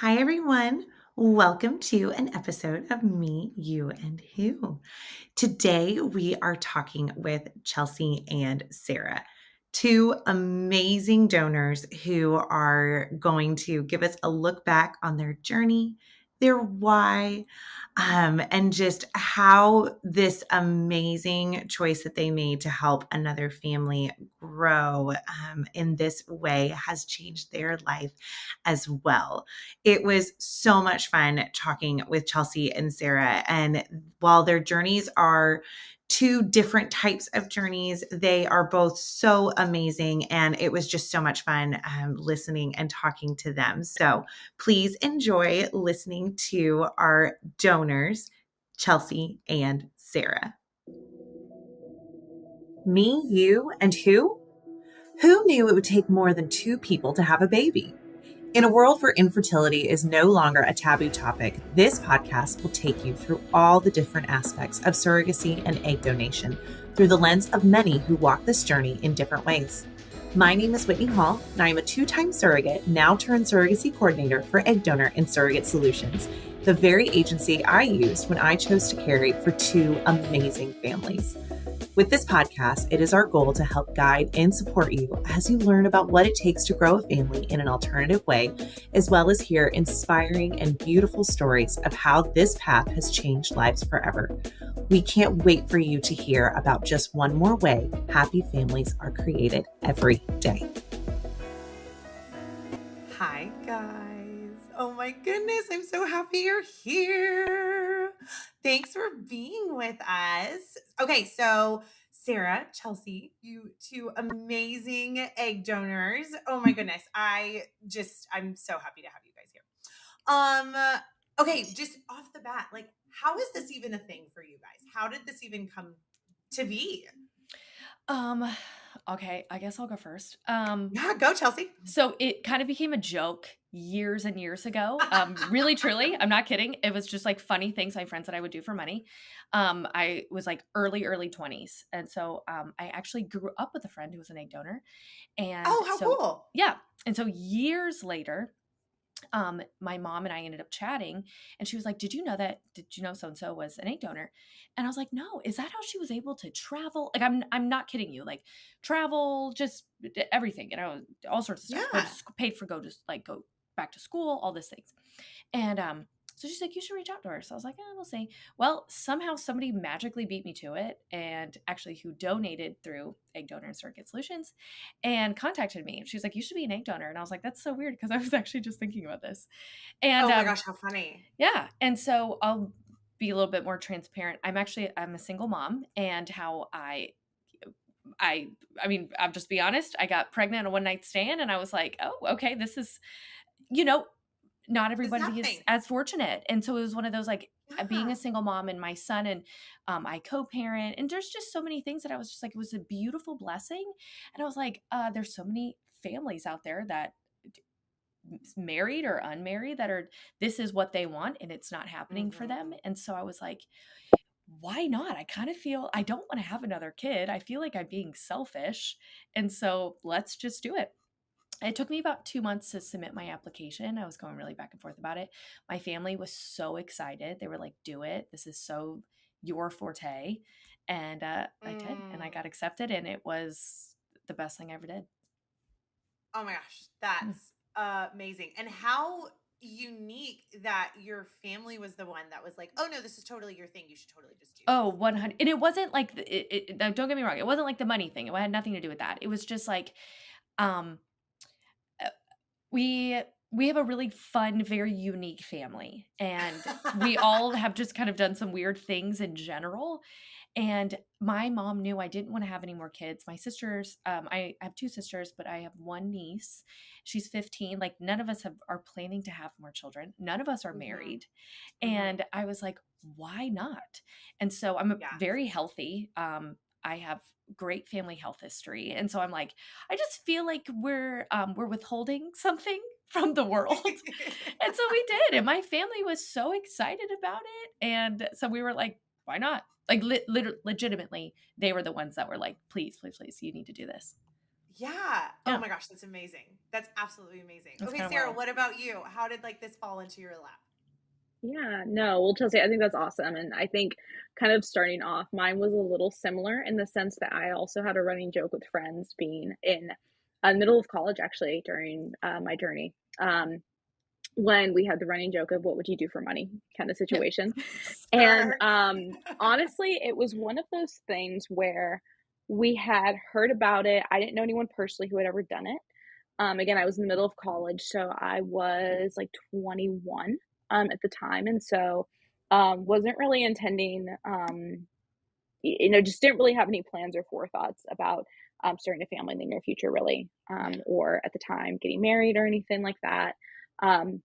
Hi, everyone. Welcome to an episode of Me, You, and Who. Today, we are talking with Chelsea and Sarah, two amazing donors who are going to give us a look back on their journey, their why, and just how this amazing choice that they made to help another family grow in this way has changed their life as well. It was so much fun talking with Chelsea and Sarah. And while their journeys are two different types of journeys, they are both so amazing. And it was just so much fun listening and talking to them. So please enjoy listening to our donors, Chelsea and Sarah. Me, you, and who? Who knew it would take more than two people to have a baby? In a world where infertility is no longer a taboo topic, this podcast will take you through all the different aspects of surrogacy and egg donation through the lens of many who walk this journey in different ways. My name is Whitney Hall, and I am a two-time surrogate, now turned surrogacy coordinator for Egg Donor and Surrogate Solutions, the very agency I used when I chose to carry for two amazing families. With this podcast, it is our goal to help guide and support you as you learn about what it takes to grow a family in an alternative way, as well as hear inspiring and beautiful stories of how this path has changed lives forever. We can't wait for you to hear about just one more way happy families are created every day. Hi, guys. Oh my goodness, I'm so happy you're here. Thanks for being with us. Okay, so Sarah, Chelsea, you two amazing egg donors. Oh my goodness. I'm so happy to have you guys here. Okay, just off the bat, like, how is this even a thing for you guys? How did this even come to be? Um, okay, I guess I'll go first. Yeah, go, Chelsea. So it kind of became a joke years and years ago. Really, truly, I'm not kidding. It was just like funny things my friends and I would do for money. I was like early 20s. And so I actually grew up with a friend who was an egg donor. And Oh, how so, cool. yeah. And so years later, my mom and I ended up chatting, and she was like, did you know so and so was an egg donor?" And I was like, "No, is that how she was able to travel?" Like, I'm not kidding you. Like, travel, just everything, all sorts of stuff. Yeah. Paid for go back to school, all these things. And so she's like, "You should reach out to her." So I was like, "We'll see." Well, somehow somebody magically beat me to it, and actually who donated through Egg Donor and Surrogate Solutions and contacted me. She's like, "You should be an egg donor." And I was like, "That's so weird," because I was actually just thinking about this. And Oh my gosh, how funny. yeah, and so I'll be a little bit more transparent. I'm a single mom, and how I I mean, I'll just be honest, I got pregnant on a one night stand, and I was like, "Oh, okay, this is," you know, not It's everybody is happening. as fortunate. And so it was one of those, like, being a Yeah. single mom and my son, and I co-parent, and there's just so many things that I was just like, it was a beautiful blessing. And I was like, there's so many families out there that married or unmarried that are, this is what they want and it's not happening for them. Mhm. And so I was like, why not? I kind of feel I don't want to have another kid. I feel like I'm being selfish. And so let's just do it. It took me about 2 months to submit my application. I was going really back and forth about it. My family was so excited. They were like, "Do it. This is so your forte." And I did, and I Mm. got accepted, and it was the best thing I ever did. Oh my gosh, Mm. that's amazing. And how unique that your family was the one that was like, "Oh no, this is totally your thing. You should totally just do Oh, this." 100, and it wasn't like no, don't get me wrong. It wasn't like the money thing. It had nothing to do with that. It was just like, um, uh, we we have a really fun, very unique family, and we all have just kind of done some weird things in general. And my mom knew I didn't want to have any more kids. My sisters, I have two sisters, but I have one niece. She's 15. Like, none of us are planning to have more children. None of us are Mhm. married. Mhm. And I was like, why not? And so I'm Yes. very healthy. I have great family health history. And so I'm like, I just feel like we're withholding something from the world. And so we did. And my family was so excited about it. And so we were like, why not? Like, legitimately, they were the ones that were like, please, please, please, you need to do this. Yeah. Oh Yeah, my gosh, that's amazing. That's absolutely amazing. it's Okay, kind of Sarah, wild. what about you? How did like this fall into your lap? Yeah, no, well, Chelsea, I think that's awesome, and I think kind of starting off, mine was a little similar in the sense that I also had a running joke with friends being in middle of college, actually, during my journey. When we had the running joke of what would you do for money kind of Yep. situation. And Sure. honestly, it was one of those things where we had heard about it. I didn't know anyone personally who had ever done it. Again, I was in the middle of college, so I was like 21 at the time, and so wasn't really intending, just didn't really have any plans or forethoughts about starting a family in the near future, really, Yeah. or at the time getting married or anything like that. Um,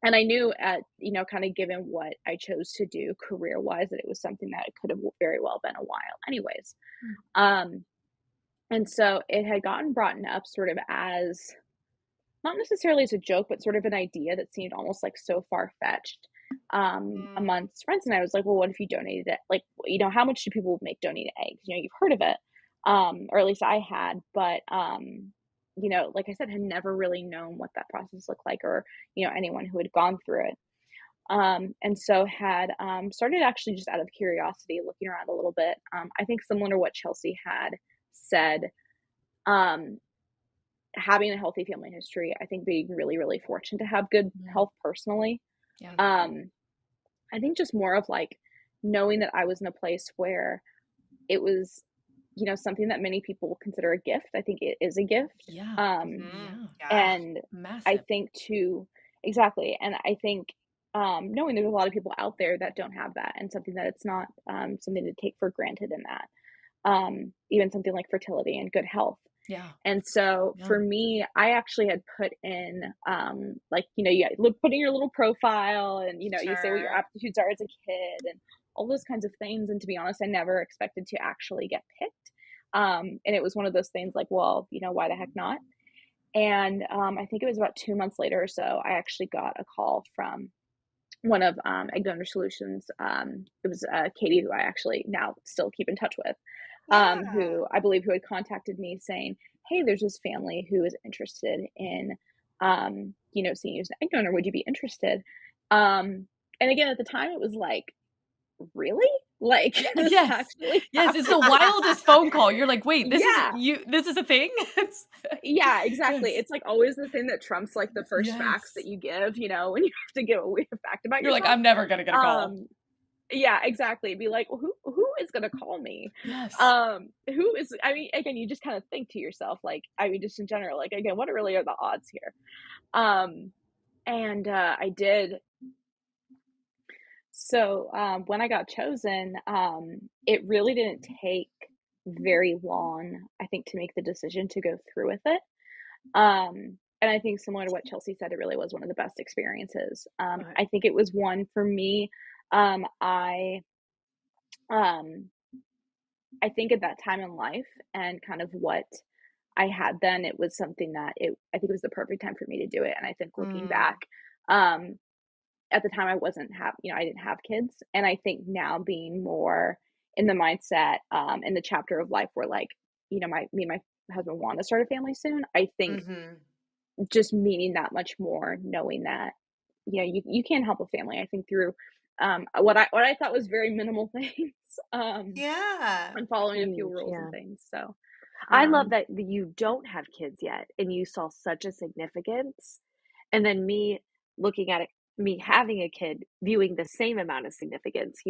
and I knew kind of given what I chose to do career wise, that it was something that could have very well been a while, anyways. Mm. Um, and so it had gotten brought up sort of as not necessarily as a joke, but sort of an idea that seemed almost like so far fetched Mm, amongst friends. And I was like, well, what if you donated it? Like, how much do people make donating eggs? You've heard of it, or at least I had, but like I said, had never really known what that process looked like, or anyone who had gone through it. And so had started actually just out of curiosity, looking around a little bit. I think similar to what Chelsea had said. Um, Having a healthy family history, I think being really, really fortunate to have good Mm. health personally. Yeah. mhm. Um, I think just more of like knowing that I was in a place where it was, something that many people consider a gift. I think it is a gift. Yeah. Mhm. Yeah. Yeah. And I Massive. think too, exactly. And I think knowing there's a lot of people out there that don't have that, and something that it's not something to take for granted in that. Even something like fertility and good health. Yeah. And so Yeah. for me, I actually had put in, like, you look, put in your little profile, and, you say what your Sure. aptitudes are as a kid and all those kinds of things. And to be honest, I never expected to actually get picked. And it was one of those things like, well, why the heck not? And I think it was about 2 months later or so, I actually got a call from one of Egg Donor Solutions. It was Katie, who I actually now still keep in touch with, Yeah. who had contacted me saying, "Hey, there's this family who is interested in, seeing you as an egg donor. Would you be interested?" And again, at the time, it was like, "Really? Like Yeah. this is Yes. actually Yes. It's the happening?" wildest phone call. You're like, wait, this is Yeah, you. This is a thing. yeah, exactly. Yes. It's like always the thing that trumps like the first facts that Yes. you give, when you have to give a weird fact about You're like, yourself. I'm never gonna get a call. Um, Yeah, exactly. Be like, "Well, who is gonna call me?" Yes. Who is I mean, again, you just kinda think to yourself, like, I mean, just in general, like, again, what really are the odds here? Um, and, I did. So, when I got chosen, it really didn't take very long, I think, to make the decision to go through with it. And I think similar to what Chelsea said, it really was one of the best experiences. Okay. I think it was one for me, I um I think at that time in life and kind of what I had then, it was something that I think it was the perfect time for me to do it. And I think looking back, Mm, um, at the time I wasn't have I didn't have kids. And I think now being more in the mindset, in the chapter of life where like, me and my husband want to start a family soon, I think mhm. just meaning that much more, knowing that, you can help a family, I think through what I thought was very minimal things. Um Yeah. and following a few Huge, rules and yeah. things, so, I love um that you don't have kids yet and you saw such a significance, and then me looking at it, me having a kid, viewing the same amount of significance,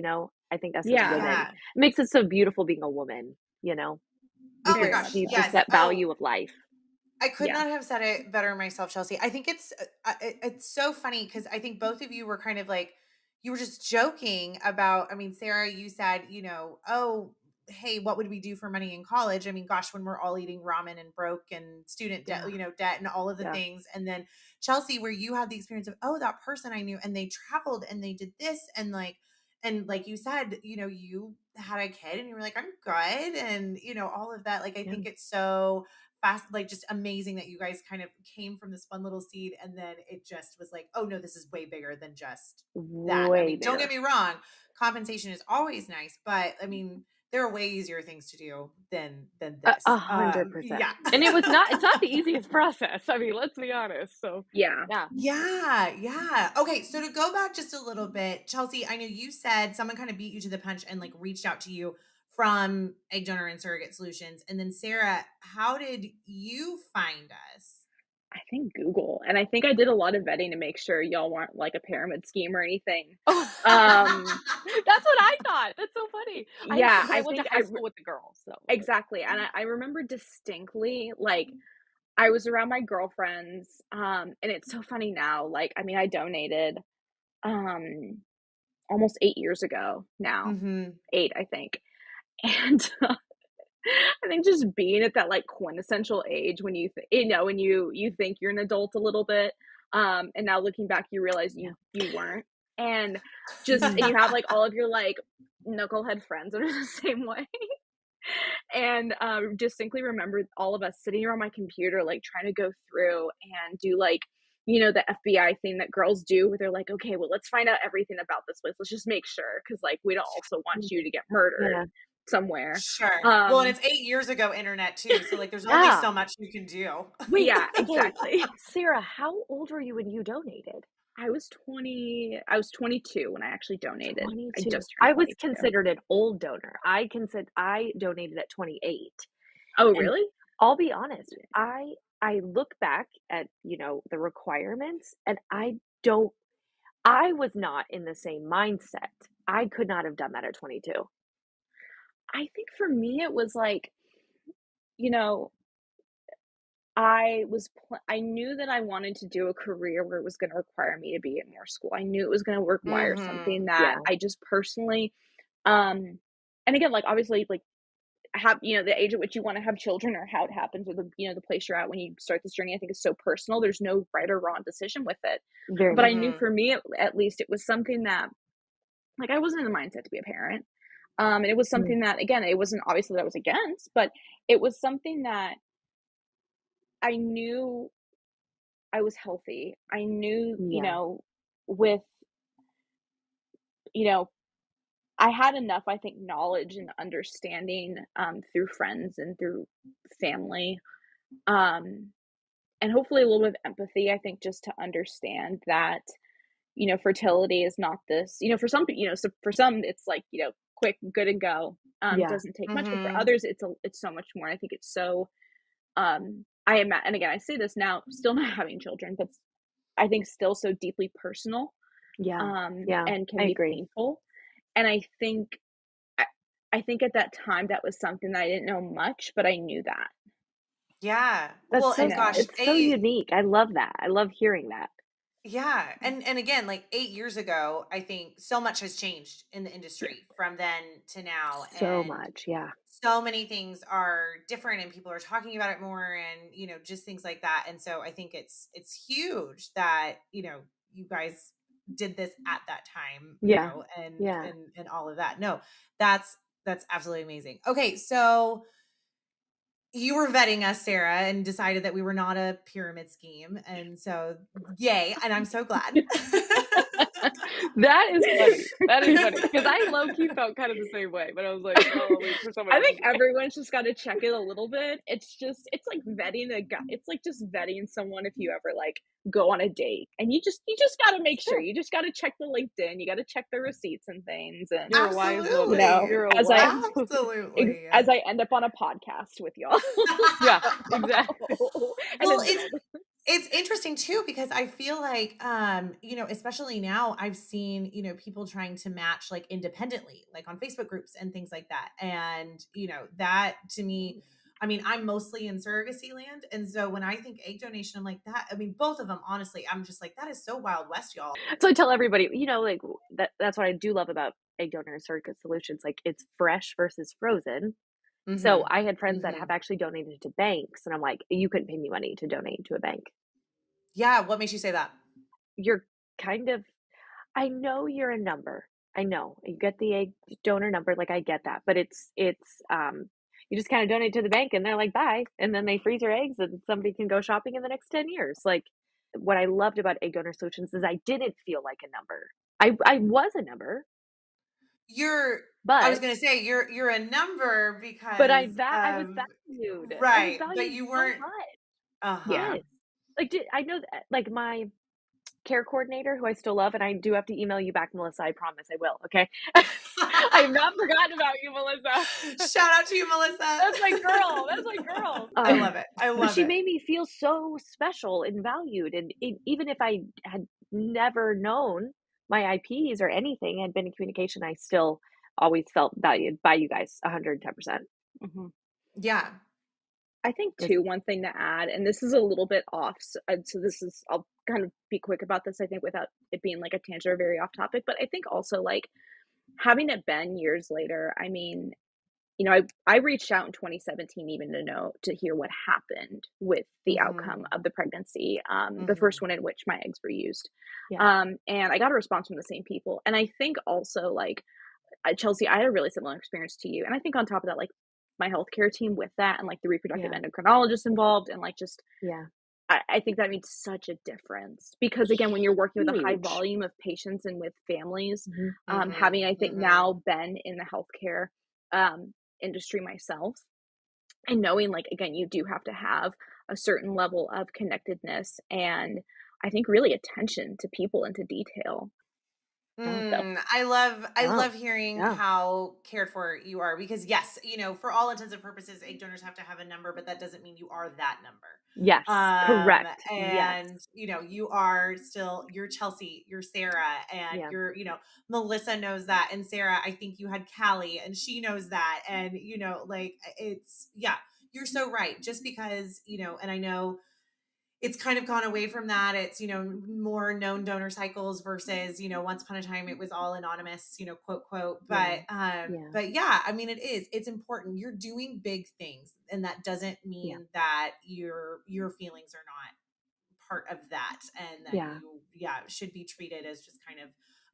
I think us as yeah, women, Yeah. it makes it so beautiful being a woman, you know? We Oh my very can much gosh. see so. just Yes. that Oh, value of life. I could Yeah, not have said it better myself, Chelsea. I think it's so funny because I think both of you were kind of like you were just joking about. I mean, Sarah, you said, oh, hey, what would we do for money in college? I mean, gosh, when we're all eating ramen and broke and student debt, Yeah, debt and all of the yeah, things. And then Chelsea, where you had the experience of, oh, that person I knew and they traveled and they did this and like you said, you had a kid and you were like, I'm good. And, all of that. Like, I yeah. think it's so fast, like just amazing that you guys kind of came from this fun little seed and then it just was like, oh no, this is way bigger than just that. I Way mean, don't get bigger. me wrong, compensation is always nice, but I mean, there are way easier things to do than A this. 100%. Yeah. And it's not the easiest process. I mean, let's be honest. So, Yeah. yeah. Yeah, yeah. Okay, so to go back just a little bit, Chelsea, I know you said someone kind of beat you to the punch and like reached out to you from Egg Donor and Surrogate Solutions. And then Sarah, how did you find us? I think Google, and I think I did a lot of vetting to make sure y'all weren't like a pyramid scheme or anything. Oh, that's what I thought. That's so funny. Yeah, I I went to think high school with the girls, so exactly, and I remember distinctly, like, I was around my girlfriends, and it's so funny now, like, I mean, I donated, um, almost 8 years ago now, Mm-hmm. 8, I think, and I think just being at that, like, quintessential age when when you think you're an adult a little bit, and now looking back, you realize yeah. you weren't, and you have, like, all of your, like, knucklehead friends that are the same way, and, distinctly remember all of us sitting around my computer, like, trying to go through and do, like, the FBI thing that girls do where they're like, "Okay, well, let's find out everything about this place. Let's just make sure, because like, we don't also want you to get murdered Yeah. somewhere." Sure. Well, and Um it's 8 years ago internet too. So like there's only Yeah. so much you can do. Wait, Yeah, okay. exactly. Sarah, how old were you when you donated? I was 22 when I actually donated. I 22. just turned I was 22. considered an old donor. I donated at 28. Oh, And really? I'll be honest, I look back at, the requirements and I was not in the same mindset. I could not have done that at 22. I think for me, it was like, you know, I knew that I wanted to do a career where it was gonna require me to be in more school. I knew it was gonna require Mm-hmm. something that Yeah. I just personally, um and again, like, obviously, like, have the age at which you wanna have children or how it happens or the place you're at when you start this journey, I think is so personal. There's no right or wrong decision with it. Very But much I knew Mm-hmm. for me, at least, it was something that, like, I wasn't in the mindset to be a parent. And it was so. something that, again, it wasn't obviously that I was against, but it was something that I knew I was healthy. I knew, Yeah. with, you know, I had enough, I think, knowledge and understanding, through friends and through family, um, and hopefully a little bit of empathy, I think, just to understand that, fertility is not this, for some, so for some, it's like, quick, good and go, Yeah. doesn't take much, but for Mm-hmm. others, it's so much more. I think it's so, I am, and again, I say this now, still not having children, but I think still so deeply personal, Yeah. Yeah. and I can be agree. painful. And I, I think at that time that was something that I didn't know much, but I knew that, Yeah. That's Well, so and and gosh, it's so unique. I love that. I love hearing that. yeah. And again, like 8 years ago, I think so much has changed in the yeah, industry from then to now. So And much. Yeah. so many things are different and people are talking about it more and just things like that. And so I think it's huge that, you guys did this at that time, Yeah. and Yeah. and all of that. No, that's absolutely amazing. Okay, so you were vetting us, Sarah, and decided that we were not a pyramid scheme. And so, yay. And I'm so glad. That is funny. That is funny because I low key felt kind of the same way, but I was like, oh, I'll wait for someone I else to think say. everyone's just got to check it a little bit. It's like vetting a guy. It's like just vetting someone if you ever, like, go on a date, and you just got to make sure. Sure. You just got to check the LinkedIn. You got to check the receipts and things. And You're a wise woman. You're a as I wise woman. Absolutely. as I end up on a podcast with y'all, Yeah, exactly. and Well, then all this. it's interesting too because I feel like especially now I've seen, people trying to match like independently, like on Facebook groups and things like that. And, that to me, I mean, I'm mostly in surrogacy land. And so when I think egg donation, I'm like that. I mean, both of them, honestly, I'm just like, that is so Wild West, y'all. So I tell everybody, like that's what I do love about Egg Donor and Surrogate Solutions. Like it's fresh versus frozen. So Mm-hmm. I had friends that have Mm-hmm. actually donated to banks, and I'm like, you couldn't pay me money to donate to a bank. Yeah. What makes you say that? You're kind of, I know you're a number. I know you get the egg donor number, like I get that, but you just kind of donate to the bank, and they're like, bye, and then they freeze your eggs, and somebody can go shopping in the next 10 years. Like what I loved about Egg Donor Solutions is I didn't feel like a number. I was a number, I was But gonna say you're a number but because I was of valued. I was right, but valued you so weren't much. uh-huh. Yeah. Yes. Like, I know that, like, my care coordinator, who I still love, and I do have to email you back, Melissa, I promise I will, okay? I have not forgotten about you, Melissa. Shout out to you, Melissa. That's my girl, that's my girl. I love it. I But love she it. made me feel so special and valued, and even if I had never known my IPs or anything, had been in communication, I still always felt valued by you guys 110%. Mhm. Yeah. I think It's too, one thing to add, and this is a little bit off, so this is I'll kind of be quick about this, I think, without it being like a tangent or very off topic, but I think also like having it been years later, I mean, I reached out in 2017 even to hear what happened with the outcome Mhm. of the pregnancy, the first Mhm. one in which my eggs were used. yeah, And I got a response from the same people. And I think also like Chelsea, I had a really similar experience to you. And I think on top of that, like my healthcare team with that and like the reproductive yeah, endocrinologist involved and like just yeah. I think that made such a difference because again, when you're working with a high Huge. volume of patients and with families, Mhm. Mhm. having I think Mhm. now been in the healthcare industry myself and knowing like again, you do have to have a certain level of connectedness and I think really attention to people and to detail. Yeah, So I yeah, love hearing yeah. how cared for you are because yes, for all intents and purposes, egg donors have to have a number, but that doesn't mean you are that number. Yes, correct. Yes. And you are still you're Chelsea, you're Sarah, and Yeah, Melissa knows that, and Sarah, I think you had Callie, and she knows that, and like it's yeah, you're so right. Just because and I know it's kind of gone away from that. It's, more known donor cycles versus, once upon a time it was all anonymous, quote, quote. yeah, But yeah, yeah, I mean, it's important. You're doing big things. And that doesn't yeah, mean that your feelings are not part of that and that yeah. you, should be treated as just kind of,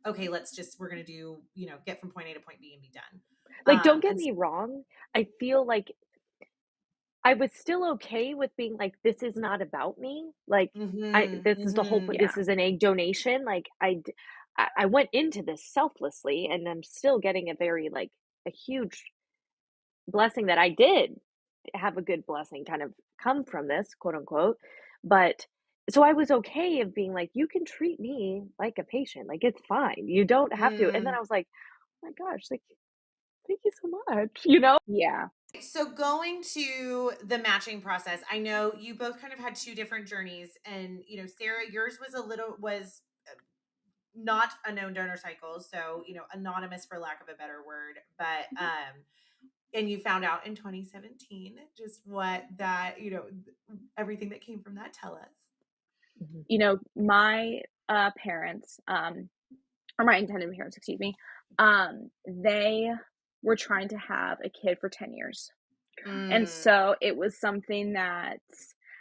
okay, we're going to do, get from point A to point B and be done. Like, don't get And me wrong, I feel like I was still okay with being like, "This is not about me." Like, mhm, this is the whole mhm. point. This yeah. is an egg donation. Like, I went into this selflessly, and I'm still getting a very, like, a huge blessing that I did have a good blessing kind of come from this, quote unquote. But so I was okay of being like, "You can treat me like a patient. Like, it's fine. You don't have to." And then Mm. I was like, "Oh my gosh, like, thank you so much." You know? Yeah. So going to the matching process, I know you both kind of had two different journeys, and Sarah, yours was not a known donor cycle, so anonymous for lack of a better word, but and you found out in 2017 just what that everything that came from that. Tell us. Mhm. My parents, or my intended parents, excuse me, they were trying to have a kid for 10 years. And Mm, so it was something that,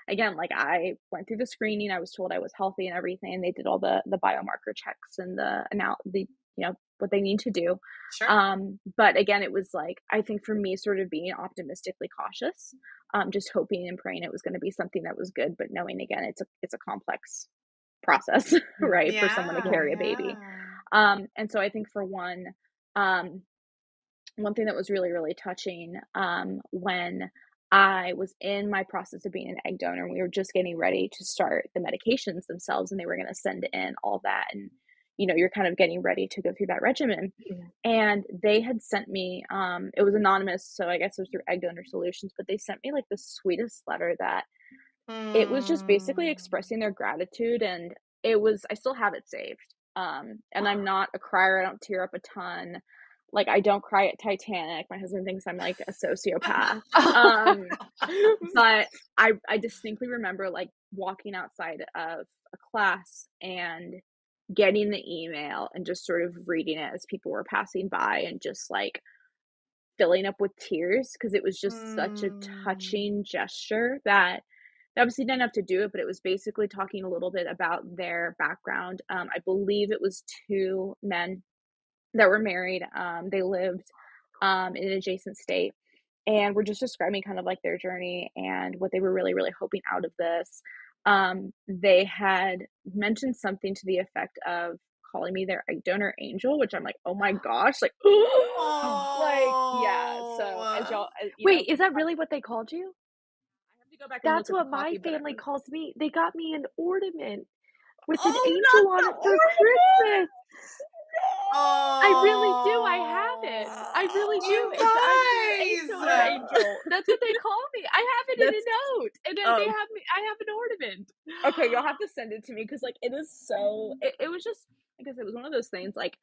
again, like I went through the screening, I was told I was healthy and everything. They did all the biomarker checks and what they need to do. sure. But again, it was like, I think for me, sort of being optimistically cautious, just hoping and praying it was going to be something that was good, but knowing again, it's a complex process, Yeah. right, for someone to Yeah, Yeah. carry a baby. yeah. And so I think for um, one thing that was really, really touching, when I was in my process of being an egg donor, and we were just getting ready to start the medications themselves, and they were going to send in all that, and you're kind of getting ready to go through that regimen. Yeah. And they had sent me, it was anonymous, so I guess it was through Egg Donor Solutions, but they sent me like the sweetest letter that it was just basically Mm. expressing their gratitude, and I still have it saved. And I'm not a crier, I don't tear up a ton. Like, I don't cry at Titanic. My husband thinks I'm like a sociopath. Um, but I distinctly remember like walking outside of a class and getting the email and just sort of reading it as people were passing by and just like filling up with tears because it was just such a Mm. touching gesture that they obviously didn't have to do it, but it was basically talking a little bit about their background. I believe it was two men that were married. They lived in an adjacent state and were just describing kind of like their journey and what they were really, really hoping out of this. They had mentioned something to the effect of calling me their egg donor angel, which I'm like, "Oh my gosh," like, like, yeah, so as Oh. y'all Wait, is that really what they called you? I have to go back and look That's at the what my copy, but family calls me. They got me an ornament with an oh, not angel on the it for ornament! Christmas. I really do, I have it. I really You do. It's I'm their egg donor guys. angel. That's what they call me. I have it in That's a note, and then they um have me. I have an ornament. okay, you'll have to send it to me because like it is so it was just because it was one of those things like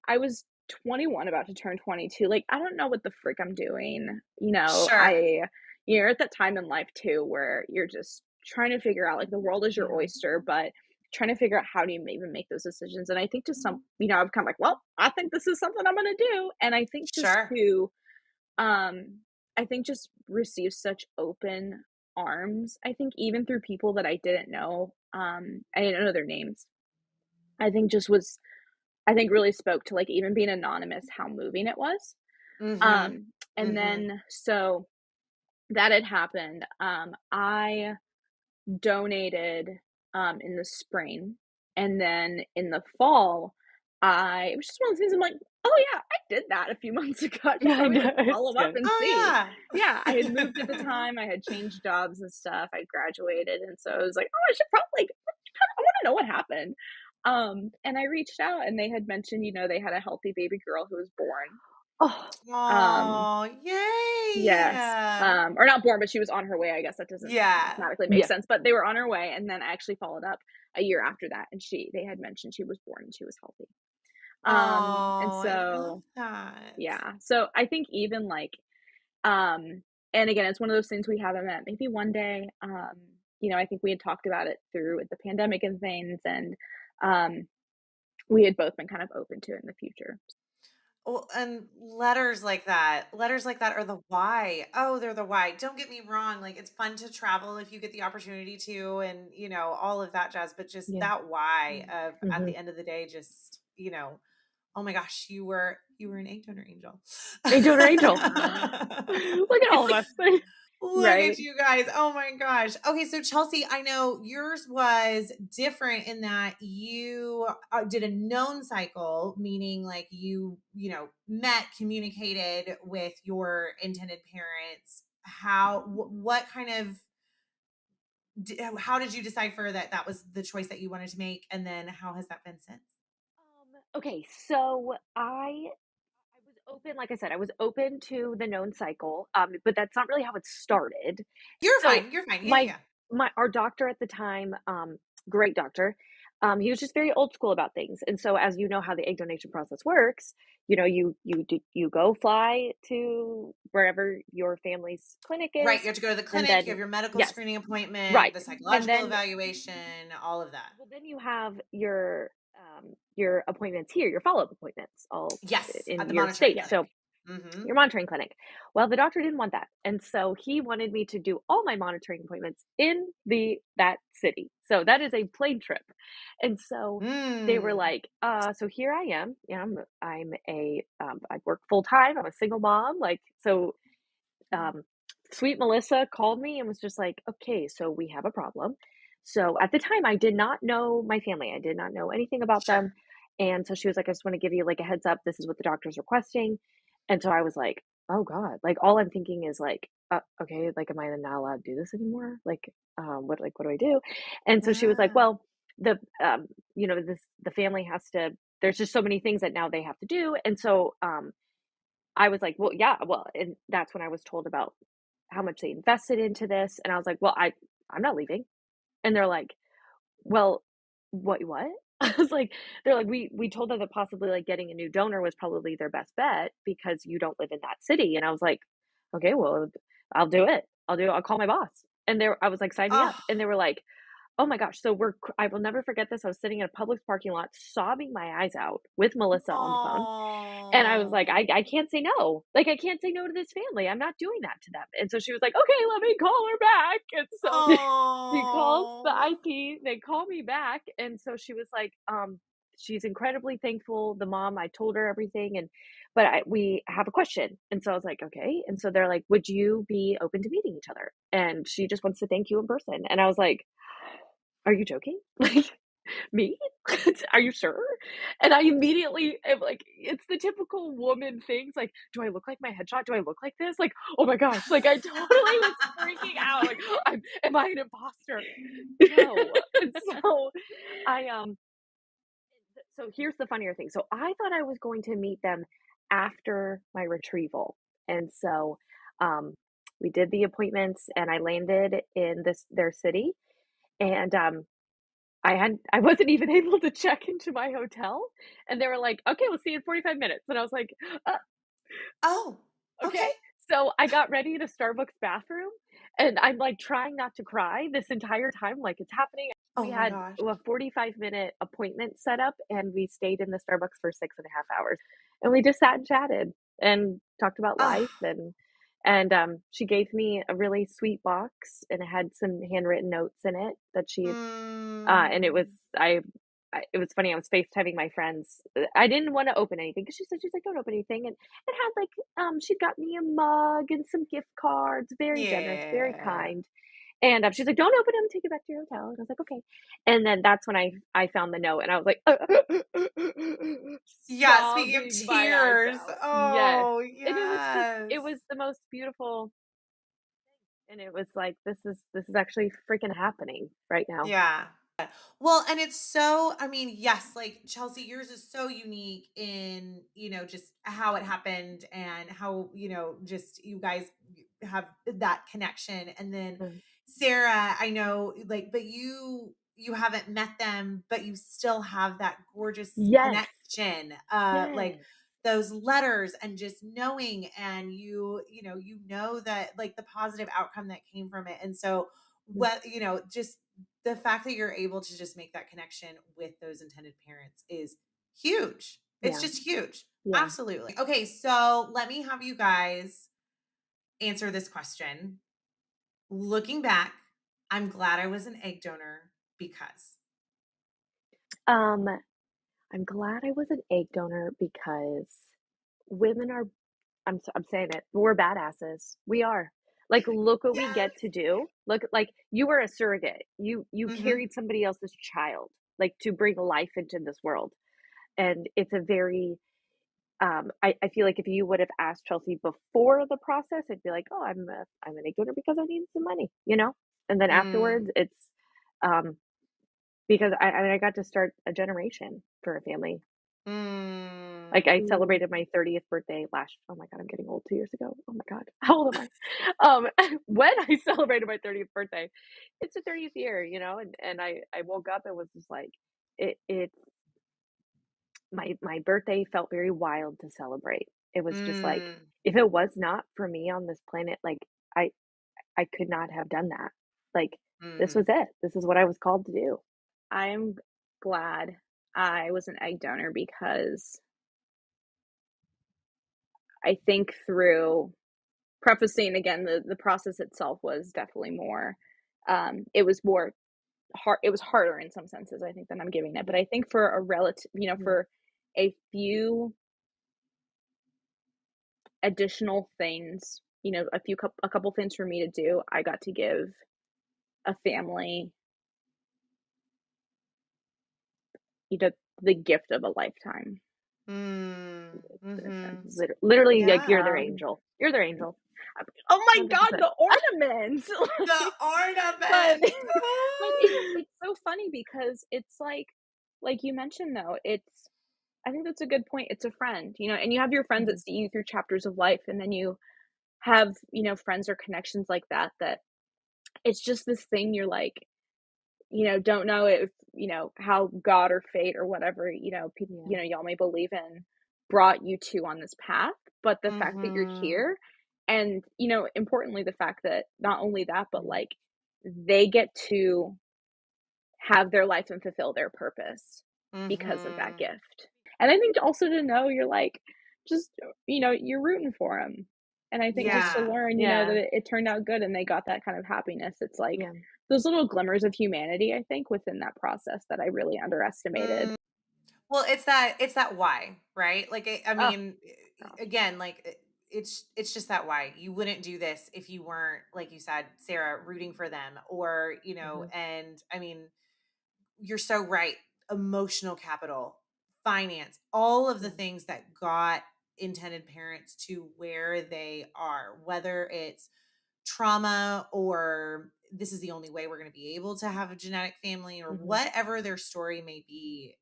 I was 21 about to turn 22. Like I don't know what the frick I'm doing. Sure. You're at that time in life too where you're just trying to figure out like the world is your Yeah. oyster, but trying to figure out how do you even make those decisions. And I think just I've kind of like, well, I think this is something I'm gonna do. And I think just Sure. to I think just receive such open arms. I think even through people that I didn't know, I didn't know their names. I think just was I think really spoke to like even being anonymous, how moving it was. Mhm. And Mhm. then so that had happened. I donated in the spring, and then in the fall, I it was just one of those things I'm like, oh yeah, I did that a few months ago. I should I probably know, like it's follow up good. and see. Oh Yeah, I had moved at the yeah. time, I had changed jobs and stuff, I graduated, and so I was like, oh, I should probably I want to know what happened. And I reached out, and they had mentioned, they had a healthy baby girl who was born. Oh, Um, Oh, yay. Yes. Or not born, but she was on her way. I guess that doesn't Yeah. mathematically make yeah. sense, but they were on her way, and then I actually followed up a year after that, and they had mentioned she was born and she was healthy. And Oh, I love so that. yeah, so I think even like, um, and again, it's one of those things we haven't met. Maybe one day, I think we had talked about it through with the pandemic and things, and um, we had both been kind of open to it in the future. Well, and letters like that are the why. Oh, they're the why. Don't get me wrong. Like, it's fun to travel if you get the opportunity to, and, all of that jazz, but just Yeah. that why of at Mhm. the end of the day, just, oh my gosh, you were an egg donor angel. Egg donor angel. Look at all of us. Look at Right. you guys. Oh my gosh. Okay, so Chelsea, I know yours was different in that you did a known cycle, meaning like met, communicated with your intended parents. What kind of, how did you decipher that that was the choice that you wanted to make? And then how has that been since? Okay, so I was open, like I said, I was open to the known cycle, but that's not really how it started. You're So fine. You're fine. Yeah, yeah, my yeah. our doctor at the time, great doctor, he was just very old school about things. And so, as you know how the egg donation process works, you go fly to wherever your family's clinic Right. You is, have to go to the and clinic, you then have your medical yes, screening appointment, right, the and psychological then evaluation, all of that. well, then you have your appointments here, your follow up appointments, all Yes, in at the your monitoring state. clinic. So Mhm. your monitoring clinic. Well, the doctor didn't want that. And so he wanted me to do all my monitoring appointments in that city. So that is a plane trip. And so they were Mm. like, so here I am. I work full time. I'm a single mom. Like, so, um, sweet Melissa called me and was just like, okay, so we have a problem. So at the time, I did not know my family. I did not know anything about Sure. them. And so she was like, I just want to give you like a heads up. This is what the doctor's requesting. And so I was like, oh God, like all I'm thinking is like, okay, like, am I not allowed to do this anymore? What do I do? And so she was like, Wow. well, the, the family has to, there's just so many things that now they have to do. And so, I was like, well, yeah, well, and that's when I was told about how much they invested into this, and I was like, well, I'm not leaving. And they're like, well, what? I was like, they're like, we told them that possibly like getting a new donor was probably their best bet because you don't live in that city. And I was like, okay, well, I'll do it. I'll call my boss. And I was like, sign me up. Oh. And they were like, oh my gosh. So I will never forget this. I was sitting in a Publix parking lot, sobbing my eyes out with Melissa on the phone. And I was like, Oh. I can't say no. Like, I can't say no to this family. I'm not doing that to them. And so she was like, okay, let me call her back. And so she calls the Oh. IP, they call me back. And so she was like, she's incredibly thankful. The mom, I told her everything. But we have a question. And so I was like, okay. And so they're like, would you be open to meeting each other? And she just wants to thank you in person. And I was like, are you joking? Like, "Me? Are you sure?" And I immediately am like, it's the typical woman things, like, "Do I look like my headshot? Do I look like this?" Like, oh my gosh, like, I totally was freaking out, like, Am I an imposter?" No. And so I, so here's the funnier thing. So I thought I was going to meet them after my retrieval. And so, um, we did the appointments and I landed in their city and, I wasn't even able to check into my hotel, and they were like, "Okay, we'll see you in 45 minutes." And I was like, "Uh, Oh, okay. okay." So I got ready in a Starbucks bathroom, and I'm, like, trying not to cry this entire time, like, it's happening. We Oh my had gosh. a 45-minute appointment set up, and we stayed in the Starbucks for 6.5 hours, and we just sat and chatted and talked about Oh, life, she gave me a really sweet box, and it had some handwritten notes in it that she and it was mm, it was funny, I was FaceTiming my friends. I didn't wanna open anything because she's like, "Don't open anything," and it had, like, she got me a mug and some gift cards, very generous, very yeah. kind, and, she's like, "Don't open them. Take it back to your hotel," and I was like, "Okay," and then that's when I found the note, and I was like, Yeah, speaking of sobbing my eyes tears. out. Yes, Oh, and yes. it was the most beautiful and it was like, this is actually freaking happening right now. Yeah. Well, and it's so, I mean, yes, like Chelsea, yours is so unique in, just how it happened and how, just you guys have that connection. And then Mm. Sarah, I know like, but you haven't met them, but you still have that gorgeous Yes, connection. Like yes. those letters and just knowing and you know that like the positive outcome that came from it. And so Mm, what, just the fact that you're able to just make that connection with those intended parents is huge. It's yeah, just huge. yeah. Absolutely. Okay, so let me have you guys answer this question. Looking back, I'm glad I was an egg donor because. Um, I'm glad I was an egg donor because women are I'm saying it, we're badasses. We are. Like, look what we Yes. get to do. Look, like, you were a surrogate. You Mhm. carried somebody else's child, like, to bring life into this world, and it's a very, I feel like if you would have asked Chelsea before the process, I'd be like, "Oh, I'm an egg donor because I need some money," you know? And then Mm. afterwards, it's, um, because I mean, I got to start a generation for a family. Like, Mm. I Ooh. celebrated my 30th birthday last oh my god, I'm getting old, 2 years ago. Oh my god, how old am I? When I celebrated my 30th birthday, it's the 30th year, and I woke up and was just like, it my birthday felt very wild to celebrate. It was just like, Mm. if it was not for me on this planet, like, I I could not have done that. Like, this was Mhm. it. This is what I was called to do. I'm glad I was an egg donor because I think through prefacing again, the process itself was definitely more, it was more it was harder in some senses, I think, than I'm giving it. But I think for a relative, Mhm. for a few additional things, a couple things for me to do, I got to give a family, you know, the gift of a lifetime. Mm. In a sense, Mhm. literally, like, you're their Yeah. angel. You're their angel. Oh my god, 100%. the ornaments! The But ornament. but it's so funny because it's like you mentioned though, I think that's a good point. It's a friend, and you have your friends that Mhm. see you through chapters of life, and then you have, friends or connections like that that it's just this thing you're like, don't know if, how God or fate or whatever, people, Yeah. y'all may believe in brought you to on this path, but the fact that you're Mhm. here and, importantly, the fact that not only that, but Yeah. like they get to have their life and fulfill their purpose because of that Mhm. gift. And I think also to know you're like, just, you're rooting for them. And I think just to Yeah. learn, that Yeah. it turned out good and they got that kind of happiness. It's like Yeah. those little glimmers of humanity, I think, within that process that I really underestimated. Mm. Well, it's that why, right? Like I Oh mean, gosh. again, like it's just that why. You wouldn't do this if you weren't, like you said, Sarah, rooting for them or, Mhm. and I mean, you're so right. Emotional capital, finance, all of the things that got intended parents to where they are, whether it's trauma or this is the only way we're going to be able to have a genetic family or whatever their story may be,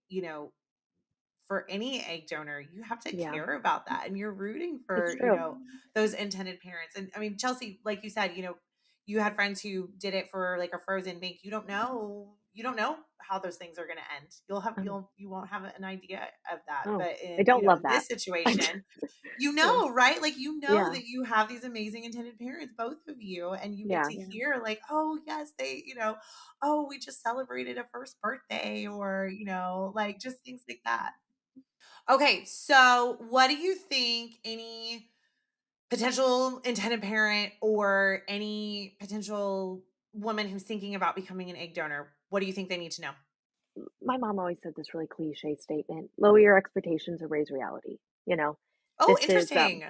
for any egg donor, you have to Yeah, care about that. And you're rooting it's for, true. those intended parents. And I mean, Chelsea, like you said, you had friends who did it for like a frozen bank. You don't know how those things are going to end. Um, You won't have an idea of that. oh, But I in, don't love in that. this situation, Yeah, right? Like, yeah, that you have these amazing intended parents, both of you, and you get yeah. to hear like, oh, yes, oh, we just celebrated a first birthday or, like just things like that. Okay, so what do you think any potential intended parent or any potential woman who's thinking about becoming an egg donor, what do you think they need to know? My mom always said this really cliche statement: lower your expectations and raise reality. You know, Oh, this is interesting.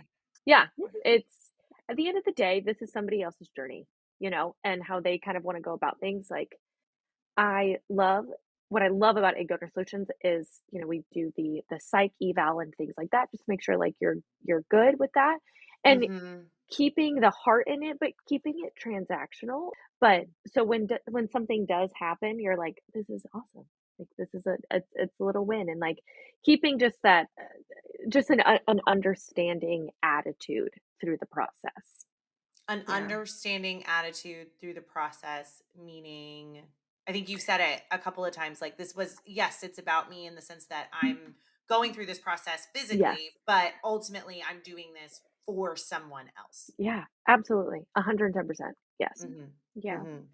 yeah, it's at the end of the day, this is somebody else's journey, and how they kind of want to go about things. Like I love what I love about Egg Donor Solutions is, we do the psych eval and things like that, just to make sure like you're good with that. And Mhm. keeping the heart in it, but keeping it transactional. But so when something does happen, you're like, "This is awesome. Like, this is it's a little win," and, like, keeping just that, just an understanding attitude through the process. An Yeah. understanding attitude through the process, meaning I think you've said it a couple of times, like this was, yes, it's about me in the sense that I'm going through this process Yes. physically, but ultimately I'm doing this for someone else. Yeah, absolutely. 110%. Yes. Mhm. Yeah. Mhm.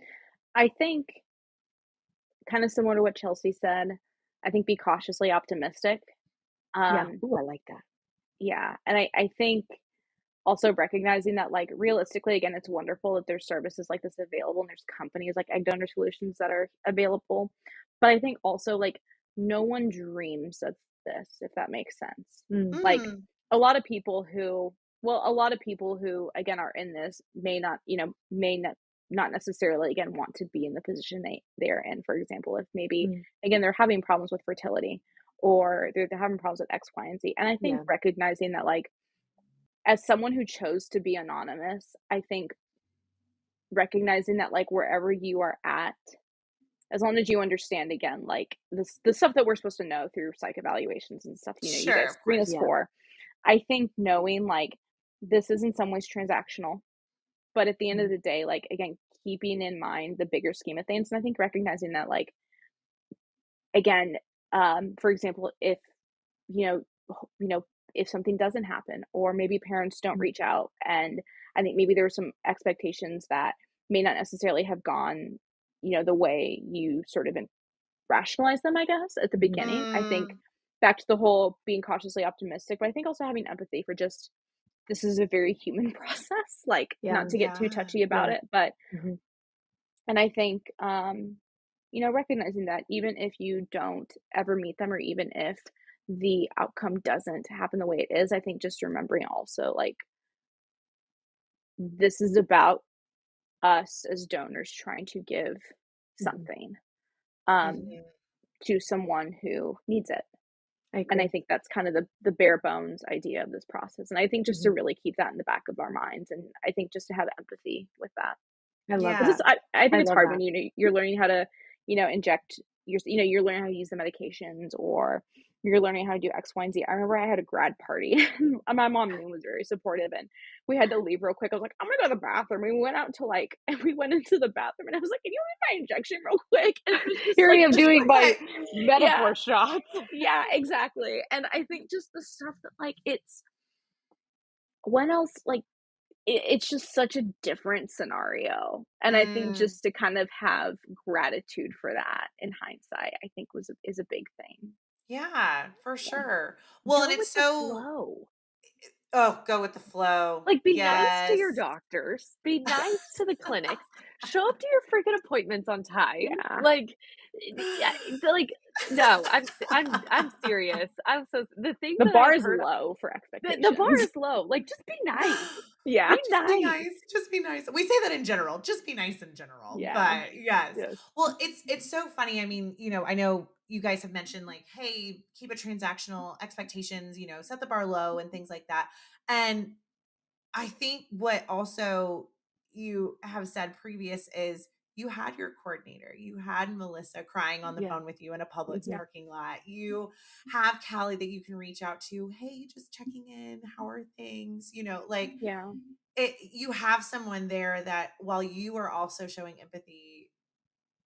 I think kinda similar to what Chelsea said, I think be cautiously optimistic. Yeah. Um, Ooh, I like that. yeah, and I think also recognizing that, like, realistically, again, it's wonderful that there's services like this available and there's companies like Egg Donor Solutions that are available. But I think also, like, no one dreams of this, if that makes sense. Mm. Like, Mm. a lot of people who, again, are in this may not, not necessarily, again, want to be in the position they're in. For example, if maybe, Mm. again, they're having problems with fertility or they're having problems with X, Y, and Z. And I think Yeah. recognizing that, like, as someone who chose to be anonymous, I think recognizing that, like, wherever you are at, as long as you understand, again, like, the stuff that we're supposed to know through psych evaluations and stuff, you Sure, guys of screen us course. Yeah. for, I think knowing, like, this is in some ways transactional, but at the end of Mm. the day, like, again, keeping in mind the bigger scheme of things, and I think recognizing that, like, again, for example, if, you know, if something doesn't happen or maybe parents don't Mm. reach out, and I think maybe there were some expectations that may not necessarily have gone, the way you sort of rationalize them, I guess, at the Mhm. beginning. I think Mm, back to the whole being cautiously optimistic, but I think also having empathy for just this is a very human process, like, Yeah. not to get too yeah. touchy about Yeah. it, but Mhm. and I think, recognizing that even if you don't ever meet them or even if the outcome doesn't happen the way it is, I think just remembering also, like, this is about us as donors trying to give Mhm. something, um, Mhm. to someone who needs it. I And I agree. think that's kind of the bare bones idea of this process. And I think just to Mhm. really keep that in the back of our minds, and I think just to have empathy with that. I love 'Cause Yeah. that. I think I it's love hard when that. you're learning how to, inject you're learning how to use the medications, or you're learning how to do X, Y, and Z. I remember I had a grad party, and my mom was very supportive, and we had to leave real quick. I was like, "I'm gonna go to the bathroom." We went out to, like and we went into the bathroom, and I was like, "Can you read my injection real quick?" And it was just Here I like am the doing my What? yeah, metaphor shots. yeah, exactly. And I think just the stuff that, like, it's when else, like, it's just such a different scenario, and I think Mm, just to kind of have gratitude for that in hindsight, I think is a big thing. yeah, for Yeah. sure. Well, and Go it's with the so flow. oh, go with the flow. Like, be nice to your Yes. doctors, be nice to the clinics, show up to your freaking appointments on time. Yeah. Like, Yeah, like, no, I'm serious. The things The that bar I've is heard, low for the bar expectations. is low. Like, just be nice. Yeah. Be Just be nice. nice. Just be nice. We say that in general. Just be nice in general. Yeah. But yes. Yes. Well, it's so funny. I mean, I know you guys have mentioned like, hey, keep it transactional, expectations, set the bar low and things like that. And I think what also you have said previous is you had your coordinator. You had Melissa crying on the Yeah. phone with you in a Publix Yeah. parking lot. You have Callie that you can reach out to. Hey, just checking in. How are things? Like Yeah. you have someone there that while you are also showing empathy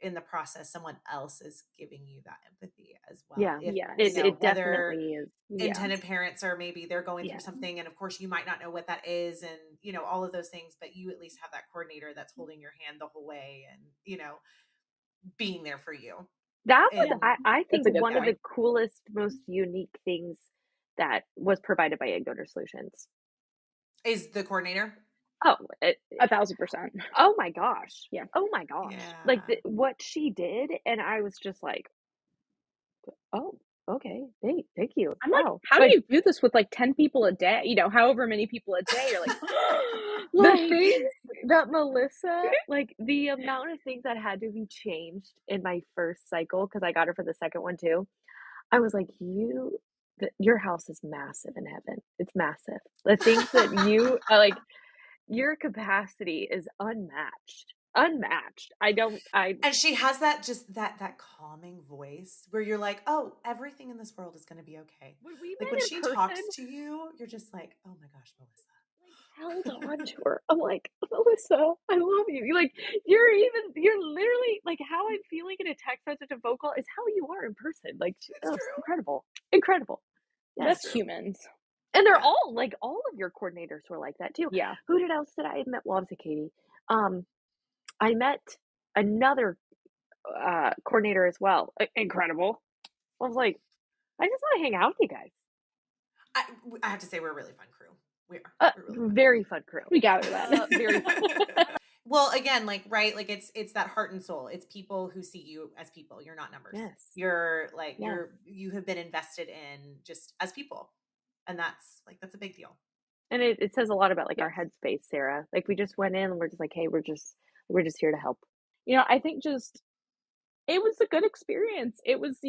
in the process, someone else is giving you that empathy as well. Yeah. If, Yes. It whether definitely is. Yeah. intended parents or maybe they're going through Yeah. something and of course you might not know what that is and all of those things, but you at least have that coordinator that's holding your hand the whole way and being there for you. That was, And I That's think, a good one of the point. coolest, most unique things that was provided by Egg Donor Solutions. is the coordinator. Oh, 1,000%. oh my gosh. Yeah. Oh my gosh. Like, Yeah. what she did, and I was just like, oh, okay, thank you. I'm like, Wow. how do Like, you do this with like 10 people a day? However many people a day. You're like, the like, things that Melissa, like the amount of things that had to be changed in my first cycle, because I got her for the second one too. I was like, your house is massive in heaven. It's massive. The things that you are like, your capacity is unmatched. Unmatched. And she has that just that calming voice where you're like, oh, everything in this world is going to be okay. When we Like when met in she person, talks to you, you're just like, oh my gosh, Melissa. held on to her. I'm like, Melissa, I love you. Like, you're literally like how I'm feeling in a text message and phone call is how you are in person. Like, It's it's true. incredible. Incredible. It's Yes. that's true. humans. And they're Yeah. all of your coordinators were like that too. Yeah. Who did else did I met? Well, obviously Katie. I met another coordinator as well. Incredible. I was like, I just want to hang out with you guys. I have to say we're a really fun crew. We are. We're a really fun Very fun crew. We gather that. Very fun. Well, again, like right, like it's that heart and soul. It's people who see you as people. You're not numbers. Yes. You're like Yes. you have been invested in just as people, and that's a big deal. And it says a lot about like our Yes. headspace, Sarah. Like we just went in and we're just like, hey, we're just here to help. I think just it was a good experience. It was,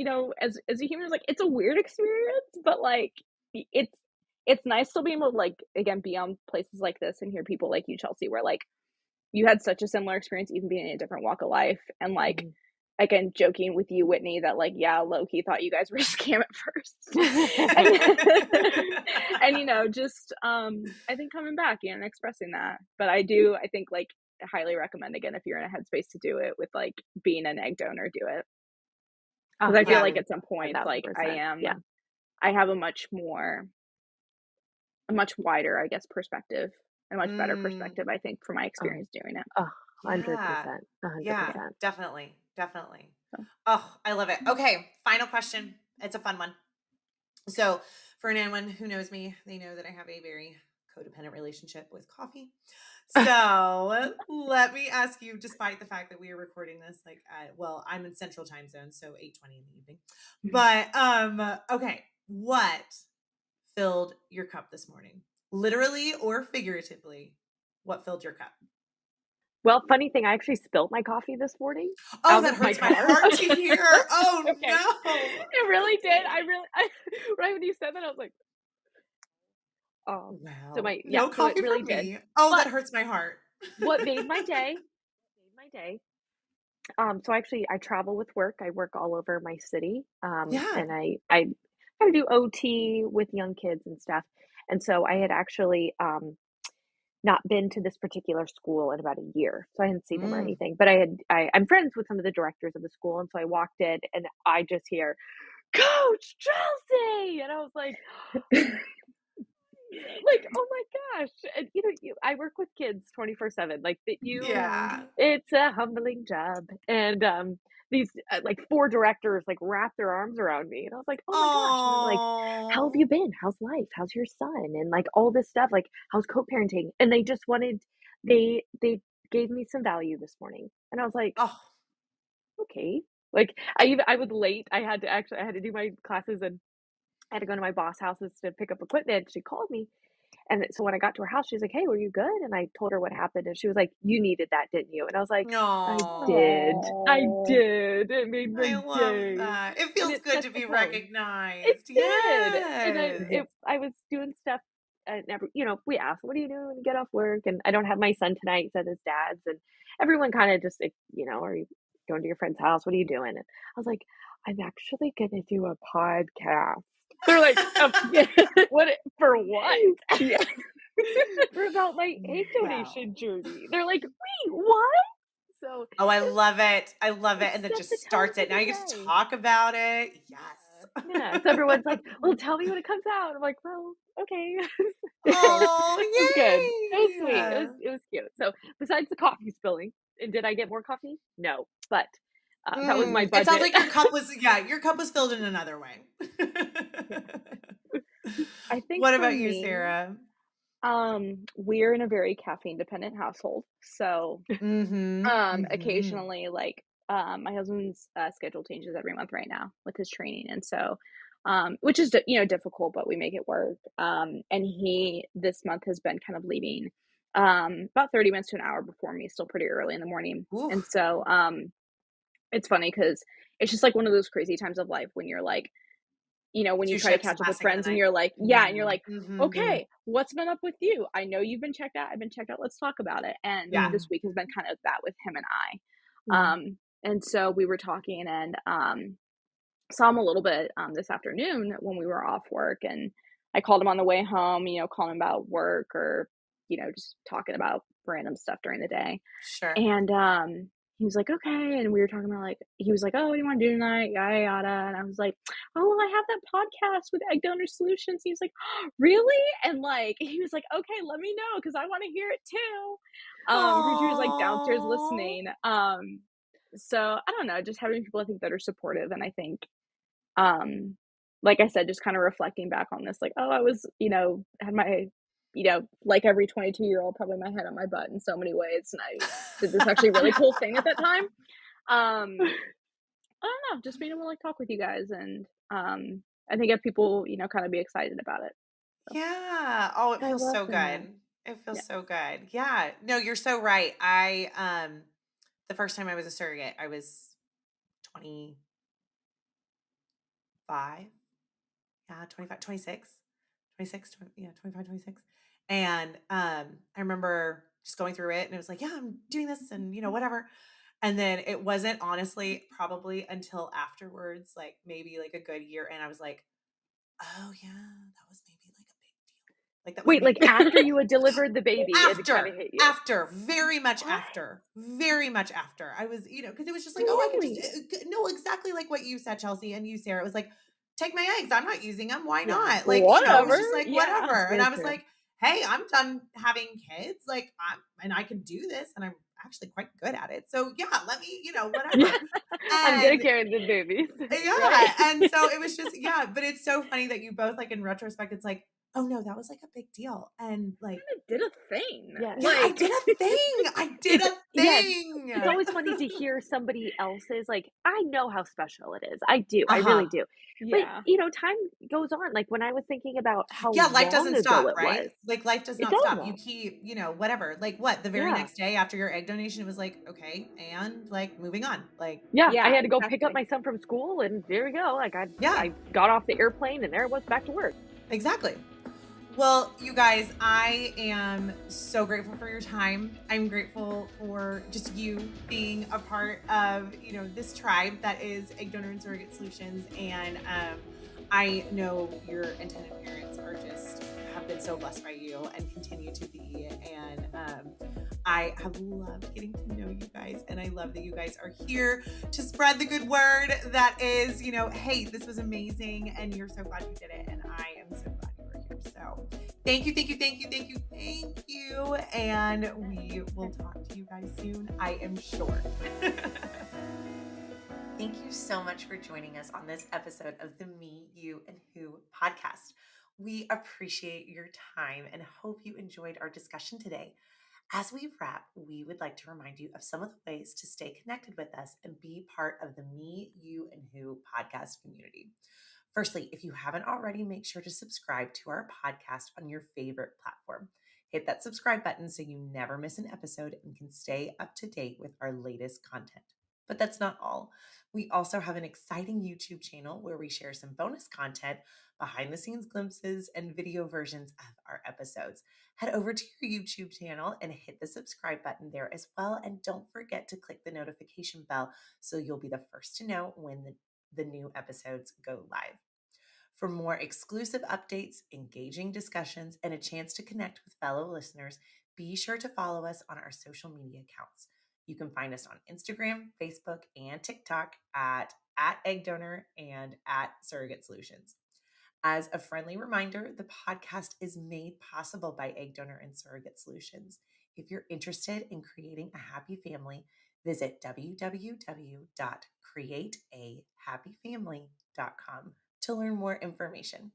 as a human, like it's a weird experience, but like it's nice to be able to like again be on places like this and hear people like you, Chelsea, where like you had such a similar experience, even being in a different walk of life, and like Mhm. again joking with you, Whitney, that like yeah, low key thought you guys were a scam at first, and just I think coming back and expressing that, but I think like highly recommend again if you're in a headspace to do it with like being an egg donor, do it because I feel Yeah. like at some points like 1,000%. Yeah. I have a much wider, I guess, perspective, a much better Mm, perspective, I think, from my experience doing it. 100%. yeah. 100%. Yeah. Definitely. Definitely. So. Oh, I love it. Okay. Final question. It's a fun one. So, for anyone who knows me, they know that I have a very codependent relationship with coffee. So, let me ask you, despite the fact that we are recording this, like, well, I'm in Central Time Zone, so 8:20 in the evening. But, okay, what filled your cup this morning? Literally or figuratively, what filled your cup? Well, funny thing, I actually spilled my coffee this morning Oh, out that of my hurts my car. heart to hear. Oh Okay. no. It really did. Right when you said that, I was like, So Wow. yeah, No so it coffee really from did. me. Oh, But that hurts my heart. what made my day? So actually, I travel with work. I work all over my city, Yeah. and I kind of do OT with young kids and stuff. And so I had actually not been to this particular school in about a year, so I hadn't seen them or Mm. anything. But I'm friends with some of the directors of the school, and so I walked in, and I just hear, "Coach Chelsea," and I was like, like, oh my gosh! And I work with kids 24/7. Like that, Yeah. it's a humbling job. And these like four directors like wrapped their arms around me, and I was like, oh my gosh! And they're like, how have you Oh. been? How's life? How's your son? And like all this stuff. Like, how's co-parenting? And they just wanted they gave me some value this morning, and I was like, Oh. okay. Like I was late. I had to do my classes and I had to go to my boss houses to pick up equipment. She called me. And so when I got to her house, she's like, "Hey, were you good?" And I told her what happened, and she was like, "You needed that, didn't you?" And I was like, "I did. No, I Oh, did. It made I my love day." that. It And feels it good set to the be tone. It recognized. did. And Yes. I was doing stuff and we asked, "What are you doing when you get off work?" And I don't have my son tonight, he's at his dad's, and everyone kind of just like, "Are you going to your friend's house? What are you doing?" And I was like, "I'm actually gonna do a podcast." They're like, what for what?" Yeah. For about my egg Wow. donation journey. They're like, "Wait, what?" So, Oh, I it love it. I love it it. And that set the just tone starts for it. Now the you get to day. talk about it. Yes. Yeah. So everyone's like, "Well, tell me when it comes out." I'm like, "Well, okay." So, it was good. It was Oh, sweet. yay. It was cute. So, besides the coffee spilling, and did I get more coffee? No, but, that was my It sounds budget. like your cup was filled in another way. Yeah. I think What for about you, me, Sarah? we're in a very caffeine dependent household. So, Mm-hmm. Mm-hmm. occasionally, like, my husband's schedule changes every month right now with his training, and so, which is difficult, but we make it work. And he this month has been kind of leaving, about 30 minutes to an hour before me, still pretty early in the morning, and Oof. so, it's funny because it's just like one of those crazy times of life when you're like, when you Two try to ships catch up with passing in the friends and night. you're like, yeah, and you're Mm, like, mm-hmm. okay, what's been up with you? I know you've been checked out. I've been checked out. Let's talk about it. And Yeah. Mhm, this week has been kind of that with him and I. mhm. And so we were talking and saw him a little bit this afternoon when we were off work. And I called him on the way home, calling about work or, just talking about random stuff during the day. Sure. And, he was like, "Okay," and we were talking about, like he was like, "Oh, what do you wanna do tonight? Yada, yada," and I was like, "Oh, well, I have that podcast with Egg Donor Solutions." He was like, "Really?" And, like, he was like, "Okay, let me know because I wanna hear it too." Because he was, like, downstairs Oh. listening. So I don't know, just having people I think that are supportive, and I think, um, like I said, just kinda reflecting back on this, like, "Oh, I was," had my like every 22-year-old, probably my head on my butt in so many ways, and I did this actually really cool thing at that time. Um, I don't know, just being able to, like, talk with you guys and, I think if people, kinda be excited about it. So, Yeah. Oh, it I feels love so that. good. It feels yeah. so good. Yeah. No, you're so right. The first time I was a surrogate, I was 25. Yeah, 25, 26, 26, 20, yeah, 25, 26. And I remember just going through it and it was like, yeah, I'm doing this and whatever. And then it wasn't honestly probably until afterwards, like maybe like a good year. And I was like, oh yeah, that was maybe like a big deal. Like that was Wait, like, maybe after you had delivered the baby, it kinda hit you. What? very much after. I was, because it was just like, oh, I could just Really? no, exactly like what you said, Chelsea, and you, Sarah. It was like, take my eggs. I'm not using them. Why Yeah, not? Like, it was Whatever, just like yeah. whatever. And very I was true. like, hey, I'm done having kids. Like, and I can do this, and I'm actually quite good at it. So yeah, let me, Yeah. whatever. I'm gonna And carry the babies, yeah, right? and so it was just yeah, but it's so funny that you both like in retrospect, it's like, oh no, that was like a big deal, and like Kinda did a thing, Yes. yeah, I like did a thing. I did It's a yeah, thing. it's always funny to hear somebody else's like, I know how special it is. I do, I really Uh-huh. do. But, Yeah. time goes on. Like, when I was thinking about how Yeah, life long doesn't ago stop, it right? was, Like life does it not stop. You doesn't. keep, whatever. Like what? The very Yeah. next day after your egg donation, it was like, okay, and like moving on. Like, Yeah, I Yeah, had to go pick up exactly. my son from school, and there we go. Like, yeah, I got off the airplane, and there it was back to work. exactly. Well, you guys, I am so grateful for your time. I'm grateful for just you being a part of, this tribe that is Egg Donor and Surrogate Solutions. And I know your intended parents are just have been so blessed by you and continue to be. And I have loved getting to know you guys. And I love that you guys are here to spread the good word that is, hey, this was amazing. And you're so glad you did it. And I am so glad you were here. So thank you, thank you, thank you, thank you, thank you. And we will talk to you guys soon, I am sure. Thank you so much for joining us on this episode of the Me, You, and Who podcast. We appreciate your time and hope you enjoyed our discussion today. As we wrap, we would like to remind you of some of the ways to stay connected with us and be part of the Me, You, and Who podcast community. Firstly, if you haven't already, make sure to subscribe to our podcast on your favorite platform. Hit that subscribe button so you never miss an episode and can stay up to date with our latest content. But that's not all. We also have an exciting YouTube channel where we share some bonus content, behind the scenes glimpses, and video versions of our episodes. Head over to your YouTube channel and hit the subscribe button there as well. And don't forget to click the notification bell so you'll be the first to know when the new episodes go live. For more exclusive updates, engaging discussions, and a chance to connect with fellow listeners, be sure to follow us on our social media accounts. You can find us on Instagram, Facebook, and TikTok at Egg Donor and at Surrogate Solutions. As a friendly reminder, the podcast is made possible by Egg Donor and Surrogate Solutions. If you're interested in creating a happy family, visit www.createahappyfamily.com to learn more information.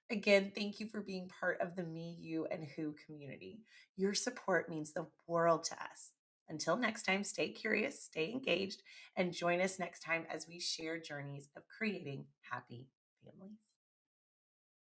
Again, thank you for being part of the Me, You, and Who community. Your support means the world to us. Until next time, stay curious, stay engaged, and join us next time as we share journeys of creating happy families.